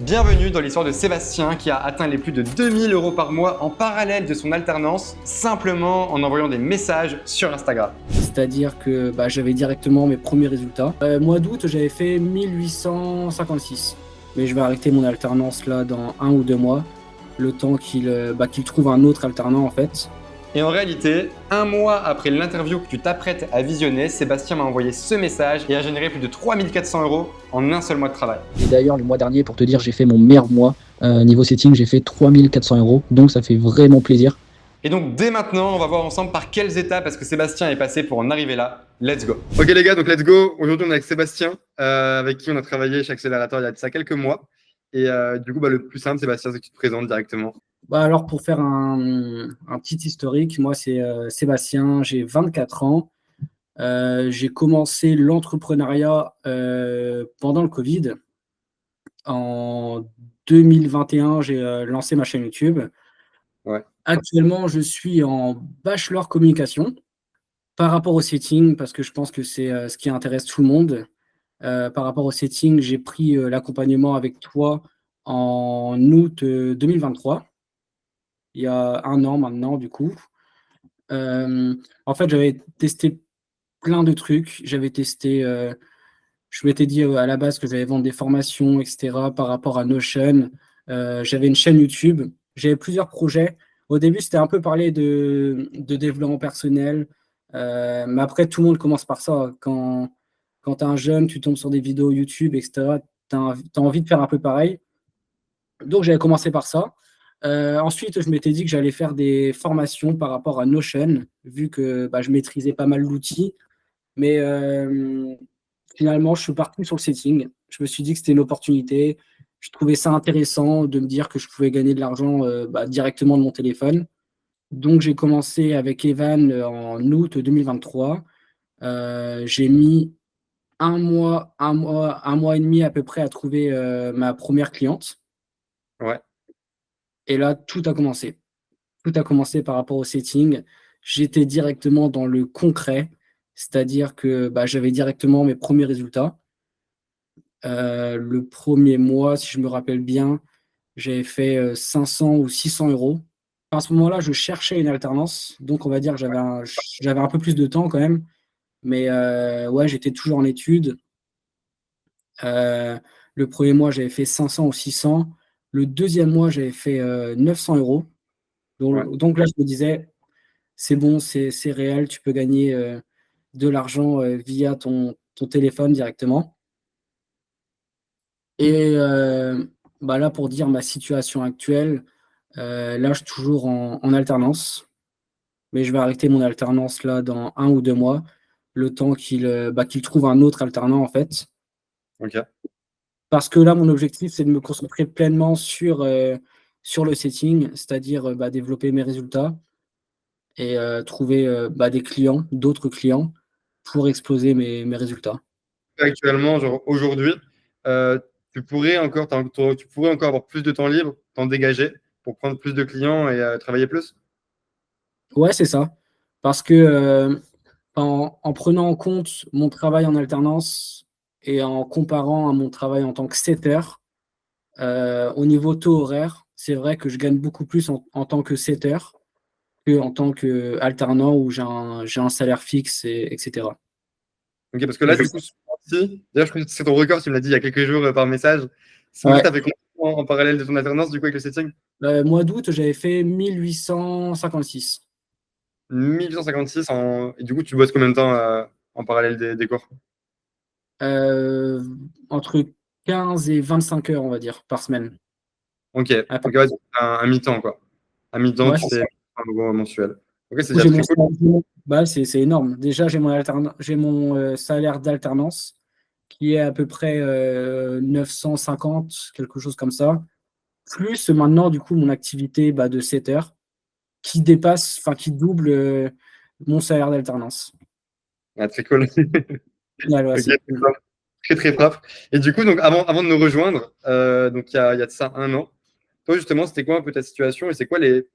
Bienvenue dans l'histoire de Sébastien qui a atteint les plus de 2000 € par mois en parallèle de son alternance, simplement en envoyant des messages sur Instagram. C'est-à-dire que j'avais directement mes premiers résultats. Mois d'août, j'avais fait 1856. Mais je vais arrêter mon alternance là dans 1 ou 2 mois, le temps qu'il trouve un autre alternant en fait. Et en réalité, 1 mois après l'interview que tu t'apprêtes à visionner, Sébastien m'a envoyé ce message et a généré plus de 3400 € en un seul mois de travail. Et d'ailleurs, le mois dernier, pour te dire, j'ai fait mon meilleur mois. Niveau setting, j'ai fait 3400 €, donc ça fait vraiment plaisir. Et donc dès maintenant, on va voir ensemble par quelles étapes est-ce que Sébastien est passé pour en arriver là. Let's go. Ok les gars, donc let's go. Aujourd'hui on est avec Sébastien, avec qui on a travaillé chez Accélérateur il y a de ça quelques mois. Et du coup, le plus simple, Sébastien, c'est que tu te présentes directement. Alors pour faire un petit historique, moi c'est Sébastien, j'ai 24 ans. J'ai commencé l'entrepreneuriat pendant le Covid. En 2021, j'ai lancé ma chaîne YouTube. Ouais. Actuellement, je suis en bachelor communication par rapport au setting, parce que je pense que c'est ce qui intéresse tout le monde. Par rapport au setting, j'ai pris l'accompagnement avec toi en août 2023, il y a 1 an maintenant du coup. En fait, j'avais testé plein de trucs. J'avais testé, je m'étais dit à la base que j'allais vendre des formations, et cetera, par rapport à Notion. J'avais une chaîne YouTube. J'avais plusieurs projets. Au début, c'était un peu parler de développement personnel, mais après, tout le monde commence par ça. Quand tu es un jeune, tu tombes sur des vidéos YouTube, et cetera, tu as envie de faire un peu pareil. Donc, j'avais commencé par ça. Ensuite, je m'étais dit que j'allais faire des formations par rapport à Notion, vu que je maîtrisais pas mal l'outil. Mais finalement, je suis parti sur le setting. Je me suis dit que c'était une opportunité. Je trouvais ça intéressant de me dire que je pouvais gagner de l'argent directement de mon téléphone. Donc, j'ai commencé avec Evan en août 2023. J'ai mis 1 mois et demi à peu près à trouver ma première cliente. Ouais. Et là, tout a commencé. Tout a commencé par rapport au setting. J'étais directement dans le concret, c'est-à-dire que j'avais directement mes premiers résultats. Le premier mois, si je me rappelle bien, j'avais fait 500 ou 600 €. À ce moment-là, je cherchais une alternance, donc on va dire que j'avais un peu plus de temps quand même, mais ouais, j'étais toujours en études. Le premier mois, j'avais fait 500 ou 600. Le deuxième mois, j'avais fait 900 €. Donc là, je me disais, c'est bon, c'est réel, tu peux gagner de l'argent via ton téléphone directement. Et là, pour dire ma situation actuelle, là, je suis toujours en alternance, mais je vais arrêter mon alternance là dans 1 ou 2 mois, le temps qu'il trouve un autre alternant en fait. Ok. Parce que là, mon objectif, c'est de me concentrer pleinement sur le setting, c'est-à-dire développer mes résultats et trouver des clients, d'autres clients pour exploser mes résultats. Actuellement, genre aujourd'hui, euh, tu pourrais encore avoir plus de temps libre, t'en dégager pour prendre plus de clients et travailler plus. Ouais, c'est ça. Parce que en prenant en compte mon travail en alternance et en comparant à mon travail en tant que setter, au niveau taux horaire, c'est vrai que je gagne beaucoup plus en tant que setter qu'en tant qu'alternant où j'ai un salaire fixe, etc. Ok, parce que là, du coup, d'ailleurs, je crois que c'est ton record, tu me l'as dit il y a quelques jours par message. Ce mois-ci, Ouais. tu as fait combien en parallèle de ton alternance, du coup, avec le setting? Mois d'août, j'avais fait 1856. 1856 et du coup, tu bosses combien de temps en parallèle des cours? Euh, Entre 15 et 25 heures, on va dire, par semaine. Ok, À peu donc ouais, c'est un mi-temps, quoi. Un mi-temps, Ouais, tu c'est fais ça. un euro mensuel. Ok, c'est Du coup, déjà très cool. c'est énorme. Déjà, j'ai mon salaire d'alternance qui est à peu près 950, quelque chose comme ça. Plus maintenant, du coup, mon activité de 7 heures qui double mon salaire d'alternance. Ah, très cool. Ouais, ouais, Ok, c'est cool. très très propre. Et du coup, donc avant de nous rejoindre, donc il y a de ça 1 an, toi justement, c'était quoi un peu ta situation et c'est quoi les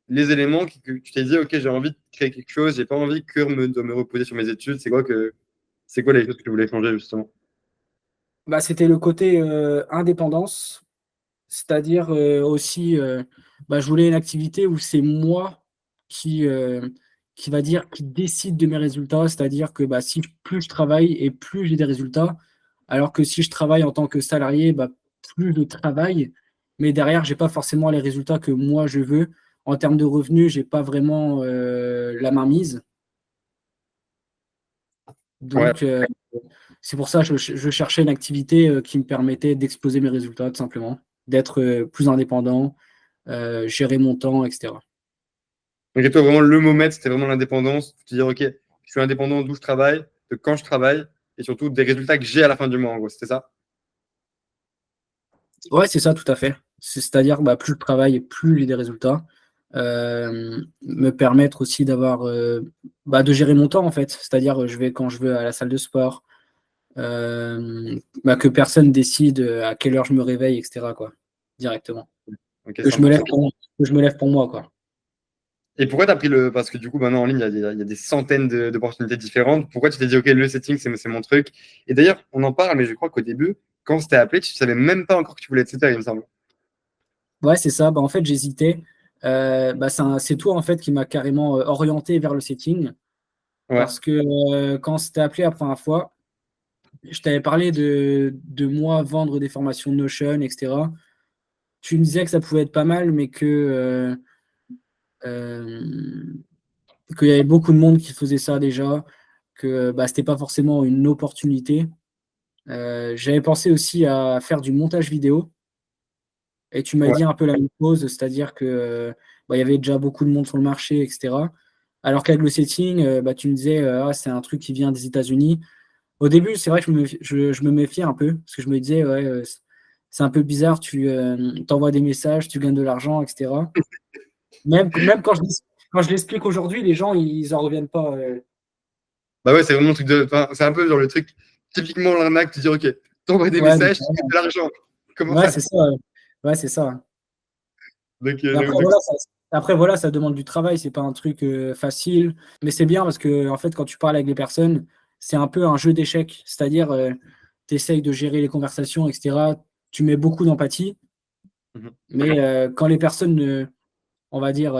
éléments que tu t'es dit, ok, j'ai envie de créer quelque chose, j'ai pas envie de me reposer sur mes études, c'est quoi les choses que tu voulais changer justement? C'était le côté indépendance. C'est-à-dire aussi, je voulais une activité où c'est moi qui, qui décide de mes résultats. C'est-à-dire que si plus je travaille et plus j'ai des résultats, alors que si je travaille en tant que salarié, plus je travaille, mais derrière, j'ai pas forcément les résultats que moi je veux. En termes de revenus, j'ai pas vraiment la main mise. Ouais. Donc, c'est pour ça que je cherchais une activité qui me permettait d'exposer mes résultats, tout simplement, d'être plus indépendant, gérer mon temps, etc. Donc, et toi, vraiment, le mot-maître, c'était vraiment l'indépendance. Tu te dis, OK, je suis indépendant d'où je travaille, de quand je travaille, et surtout des résultats que j'ai à la fin du mois, en gros. C'était ça? Ouais, c'est ça, tout à fait. C'est-à-dire, plus je travaille, plus j'ai des résultats. Me permettre aussi d'avoir, de gérer mon temps, en fait. C'est-à-dire, je vais quand je veux à la salle de sport, que personne décide à quelle heure je me réveille, etc., quoi, directement. OK, Que je me 100%. lève que je me lève pour moi, quoi. Et pourquoi tu as pris le. Parce que du coup, maintenant en ligne, il y a des centaines d'opportunités différentes. Pourquoi tu t'es dit, OK, le setting, c'est mon truc. Et d'ailleurs, on en parle, mais je crois qu'au début, quand on s'était appelé, tu savais même pas encore que tu voulais être setter, il me semble. Ouais, c'est ça. En fait, j'hésitais. C'est toi, en fait, qui m'a carrément orienté vers le setting. Ouais. Parce que quand on s'était appelé la première fois, je t'avais parlé de moi vendre des formations Notion, etc. Tu me disais que ça pouvait être pas mal, mais euh, qu'il y avait beaucoup de monde qui faisait ça déjà, que c'était pas forcément une opportunité. J'avais pensé aussi à faire du montage vidéo, et tu m'as Ouais. dit un peu la même chose, c'est-à-dire que il y avait déjà beaucoup de monde sur le marché, etc. Alors qu'avec le setting, tu me disais c'est un truc qui vient des États-Unis. Au début, c'est vrai que je me méfiais un peu, parce que je me disais, ouais, c'est un peu bizarre, tu t'envoies des messages, tu gagnes de l'argent, etc. Même quand je l'explique aujourd'hui, les gens, ils en reviennent pas. Bah ouais, c'est vraiment le truc de. Enfin, c'est un peu genre le truc, typiquement l'arnaque, tu dis, OK, t'envoies des Ouais, messages, tu gagnes de l'argent. Comment ouais, ça? c'est ça. Ouais, c'est ça. Donc, Mais après, voilà, ça demande du travail, c'est pas un truc facile. Mais c'est bien parce que, en fait, quand tu parles avec les personnes, c'est un peu un jeu d'échecs. C'est-à-dire, tu essayes de gérer les conversations, etc. Tu mets beaucoup d'empathie, Mhm. mais quand les personnes, on va dire,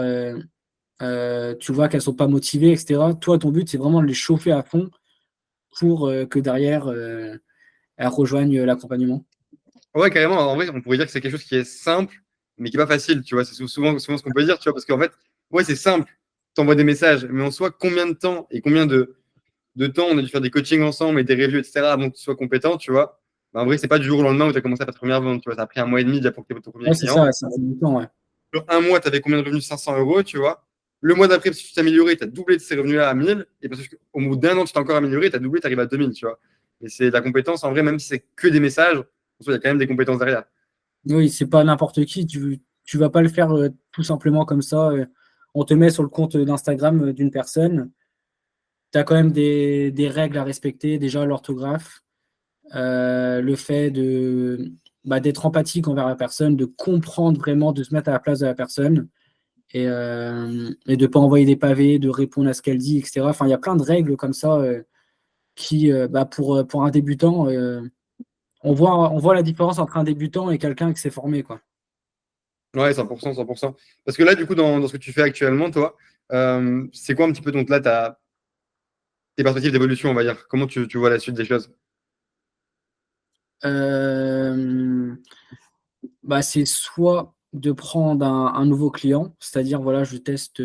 tu vois qu'elles sont pas motivées, etc., toi, ton but, c'est vraiment de les chauffer à fond pour que derrière, elles rejoignent l'accompagnement. Ouais, carrément. En vrai, on pourrait dire que c'est quelque chose qui est simple, mais qui est pas facile, tu vois. C'est souvent ce qu'on peut dire, tu vois, parce qu'en fait, ouais, c'est simple. T'envoies des messages, mais en soi, combien de temps et combien de temps on a dû faire des coachings ensemble et des reviews, etc., avant que tu sois compétent, tu vois. Bah, en vrai, c'est pas du jour au lendemain où tu as commencé à faire ta première vente, tu vois. Ça a pris un mois et demi déjà pour que tu aies ton premier Ouais, c'est client. ça, ça fait du temps, ouais. Sur un mois, tu avais combien de revenus? 500 euros, tu vois. Le mois d'après, si tu t'es amélioré, tu as doublé ces revenus-là à 1000. Et parce qu'au bout d'un an, tu t'es encore amélioré, tu as doublé, tu arrives à 2000, tu vois. Et c'est de la compétence, en vrai, même si c'est que des messages, en soi, il y a quand même des compétences derrière. Oui, c'est pas n'importe qui. Tu vas pas le faire tout simplement comme ça. On te met sur le compte d'Instagram d'une personne. Tu as quand même des règles à respecter. Déjà, l'orthographe, le fait d'être empathique envers la personne, de comprendre vraiment, de se mettre à la place de la personne et de ne pas envoyer des pavés, de répondre à ce qu'elle dit, etc. Enfin, il y a plein de règles comme ça qui, pour un débutant, on voit la différence entre un débutant et quelqu'un qui s'est formé, quoi. Ouais, 100%, 100%. Parce que là, du coup, dans ce que tu fais actuellement, toi, c'est quoi un petit peu donc là, tes perspectives d'évolution, on va dire? Comment tu vois la suite des choses? Euh, c'est soit de prendre un nouveau client, c'est-à-dire, voilà, je teste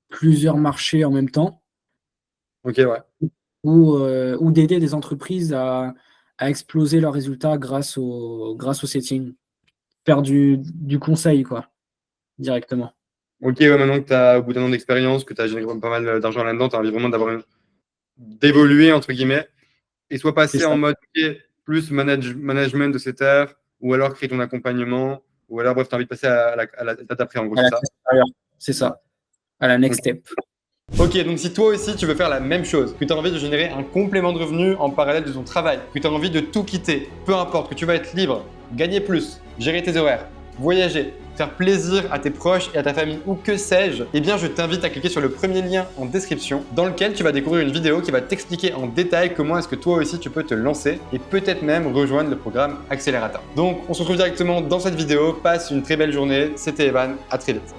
plusieurs marchés en même temps, Ok, ouais. ou d'aider des entreprises à exploser leurs résultats grâce au setting. Faire du conseil, quoi, directement. Ok, ouais, maintenant que tu as, au bout d'un an d'expérience, que tu as généré pas mal d'argent là-dedans, tu as envie vraiment d'évoluer, entre guillemets, et soit C'est passer ça. en mode ok, plus management de cette heure, ou alors créer ton accompagnement, ou alors, bref, tu as envie de passer à la étape d'après, en gros, À c'est la ça? classe supérieure. C'est ça. À la next step. Ok, donc si toi aussi tu veux faire la même chose, que tu as envie de générer un complément de revenu en parallèle de ton travail, que tu as envie de tout quitter, peu importe, que tu vas être libre, gagner plus, gérer tes horaires, voyager, faire plaisir à tes proches et à ta famille ou que sais-je, eh bien je t'invite à cliquer sur le premier lien en description dans lequel tu vas découvrir une vidéo qui va t'expliquer en détail comment est-ce que toi aussi tu peux te lancer et peut-être même rejoindre le programme Accélérateur. Donc on se retrouve directement dans cette vidéo, passe une très belle journée, c'était Evan, à très vite.